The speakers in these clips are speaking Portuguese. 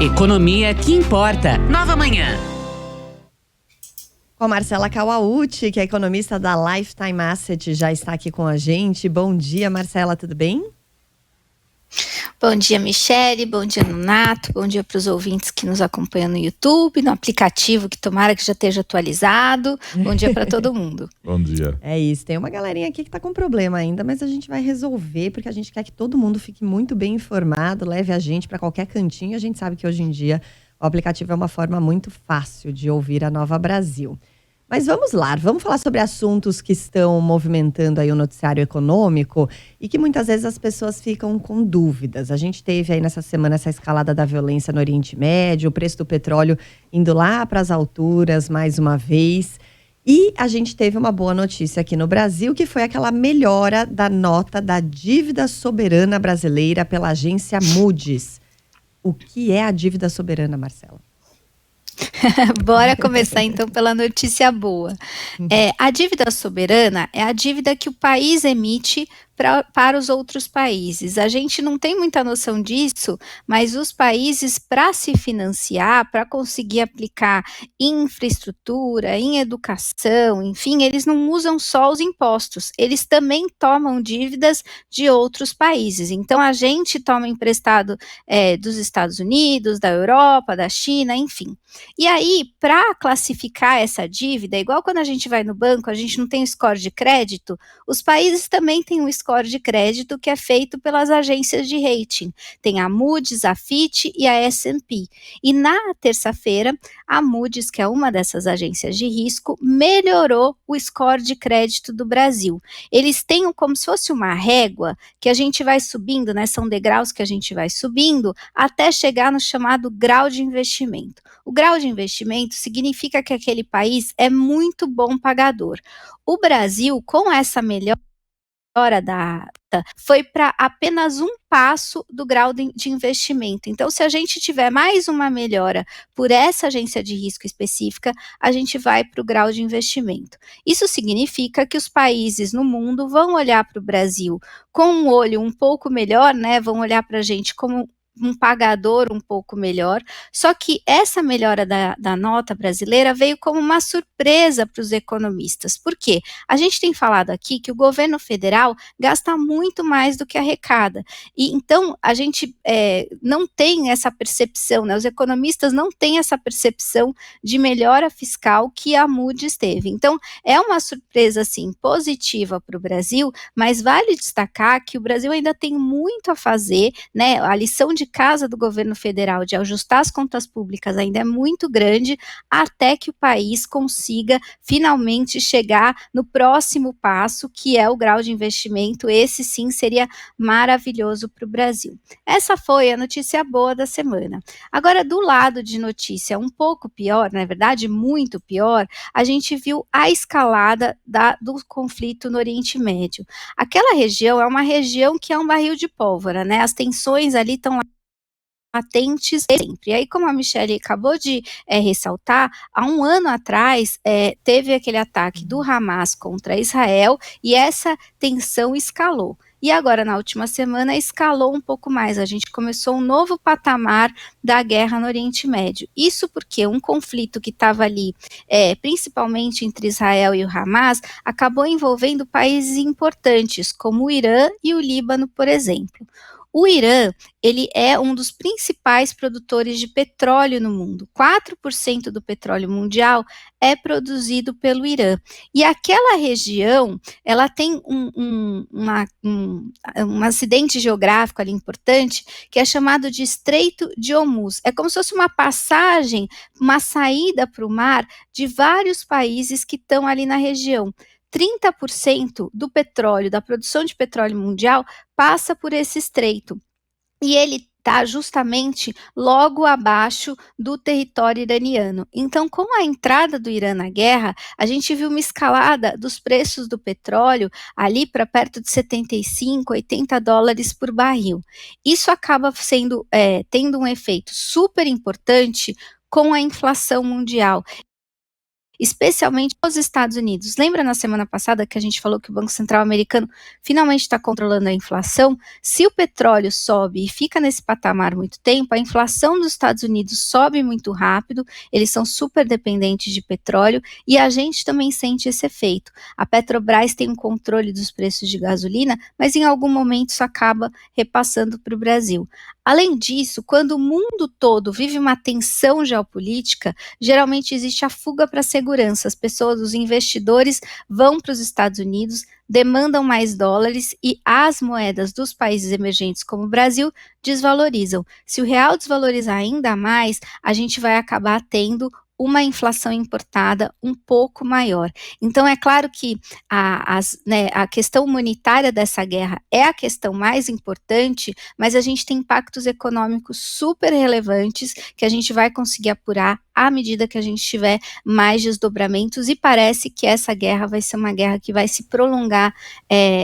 Economia que importa. Nova Manhã. Com a Marcela Kawauchi, que é economista da Lifetime Asset, já está aqui com a gente. Bom dia, Marcela, tudo bem? Bom dia, Michele, bom dia, Nonato, bom dia para os ouvintes que nos acompanham no YouTube, no aplicativo, que tomara que já esteja atualizado. Bom dia para todo mundo. Bom dia. É isso, tem uma galerinha aqui que está com problema ainda, mas a gente vai resolver, porque a gente quer que todo mundo fique muito bem informado, leve a gente para qualquer cantinho. A gente sabe que hoje em dia o aplicativo é uma forma muito fácil de ouvir a Nova Brasil. Mas vamos lá, vamos falar sobre assuntos que estão movimentando aí o noticiário econômico e que muitas vezes as pessoas ficam com dúvidas. A gente teve aí nessa semana essa escalada da violência no Oriente Médio, o preço do petróleo indo lá para as alturas mais uma vez. E a gente teve uma boa notícia aqui no Brasil, que foi aquela melhora da nota da dívida soberana brasileira pela agência Moody's. O que é a dívida soberana, Marcela? Bora começar então pela notícia boa. A dívida soberana é a dívida que o país emite para os outros países. A gente não tem muita noção disso, mas os países, para se financiar, para conseguir aplicar em infraestrutura, em educação, enfim, eles não usam só os impostos, eles também tomam dívidas de outros países. Então, a gente toma emprestado dos Estados Unidos, da Europa, da China, enfim. E aí, para classificar essa dívida, igual quando a gente vai no banco, a gente não tem o score de crédito, os países também têm um score de crédito que é feito pelas agências de rating. Tem a Moody's, a Fitch e a S&P. E na terça-feira, a Moody's, que é uma dessas agências de risco, melhorou o score de crédito do Brasil. Eles têm como se fosse uma régua que a gente vai subindo, né? São degraus que a gente vai subindo até chegar no chamado grau de investimento. O grau de investimento significa que aquele país é muito bom pagador. O Brasil, com essa melhora foi para apenas um passo do grau de investimento. Então, se a gente tiver mais uma melhora por essa agência de risco específica, a gente vai para o grau de investimento. Isso significa que os países no mundo vão olhar para o Brasil com um olho um pouco melhor, né? Vão olhar para a gente como um pagador um pouco melhor, só que essa melhora da nota brasileira veio como uma surpresa para os economistas. Por quê? A gente tem falado aqui que o governo federal gasta muito mais do que arrecada, e então a gente não tem essa percepção, né? Os economistas não têm essa percepção de melhora fiscal que a Moody's teve. Então, é uma surpresa, assim, positiva para o Brasil, mas vale destacar que o Brasil ainda tem muito a fazer, né? A lição de casa do governo federal de ajustar as contas públicas ainda é muito grande, até que o país consiga finalmente chegar no próximo passo, que é o grau de investimento. Esse sim seria maravilhoso para o Brasil. Essa foi a notícia boa da semana. Agora, do lado de notícia um pouco pior, na verdade muito pior, a gente viu a escalada do conflito no Oriente Médio. Aquela região é uma região que é um barril de pólvora, né? As tensões ali estão latentes sempre. E aí, como a Michele acabou de ressaltar, há um ano atrás teve aquele ataque do Hamas contra Israel e essa tensão escalou. E agora, na última semana, escalou um pouco mais. A gente começou um novo patamar da guerra no Oriente Médio. Isso porque um conflito que estava ali, principalmente entre Israel e o Hamas, acabou envolvendo países importantes, como o Irã e o Líbano, por exemplo. O Irã, ele é um dos principais produtores de petróleo no mundo. 4% do petróleo mundial é produzido pelo Irã. E aquela região, ela tem um acidente geográfico ali importante, que é chamado de Estreito de Hormuz. É como se fosse uma passagem, uma saída para o mar de vários países que estão ali na região. 30% do petróleo, da produção de petróleo mundial, passa por esse estreito. E ele está justamente logo abaixo do território iraniano. Então, com a entrada do Irã na guerra, a gente viu uma escalada dos preços do petróleo ali para perto de 75, 80 dólares por barril. Isso acaba tendo um efeito super importante com a inflação mundial. especialmente os Estados Unidos. Lembra na semana passada que a gente falou que o Banco Central americano finalmente está controlando a inflação? Se o petróleo sobe e fica nesse patamar muito tempo, a inflação dos Estados Unidos sobe muito rápido, eles são super dependentes de petróleo e a gente também sente esse efeito. A Petrobras tem um controle dos preços de gasolina, mas em algum momento isso acaba repassando para o Brasil. Além disso, quando o mundo todo vive uma tensão geopolítica, geralmente existe a fuga para a segurança. As pessoas, os investidores vão para os Estados Unidos, demandam mais dólares e as moedas dos países emergentes como o Brasil desvalorizam. Se o real desvalorizar ainda mais, a gente vai acabar tendo uma inflação importada um pouco maior. Então, é claro que a questão humanitária dessa guerra é a questão mais importante, mas a gente tem impactos econômicos super relevantes que a gente vai conseguir apurar à medida que a gente tiver mais desdobramentos, e parece que essa guerra vai ser uma guerra que vai se prolongar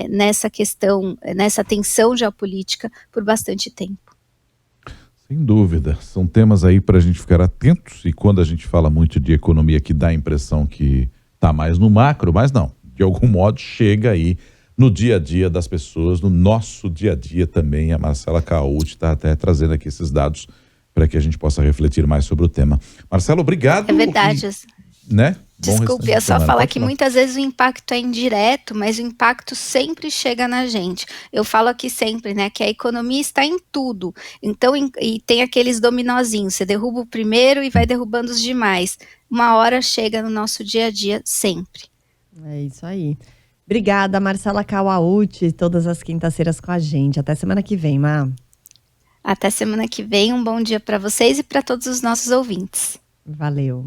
nessa questão, nessa tensão geopolítica por bastante tempo. Sem dúvida, são temas aí para a gente ficar atentos, e quando a gente fala muito de economia que dá a impressão que está mais no macro, mas não, de algum modo chega aí no dia a dia das pessoas, no nosso dia a dia também. A Marcela Cauti está até trazendo aqui esses dados para que a gente possa refletir mais sobre o tema. Marcela, obrigado. É verdade. Né? Desculpe, é só falar que muitas vezes o impacto é indireto, mas o impacto sempre chega na gente. Eu falo aqui sempre, né, que a economia está em tudo. Então, e tem aqueles dominozinhos, você derruba o primeiro e vai derrubando os demais. Uma hora chega no nosso dia a dia, sempre. É isso aí. Obrigada, Marcela Cauti, todas as quintas-feiras com a gente. Até semana que vem, Má. Até semana que vem, um bom dia para vocês e para todos os nossos ouvintes. Valeu.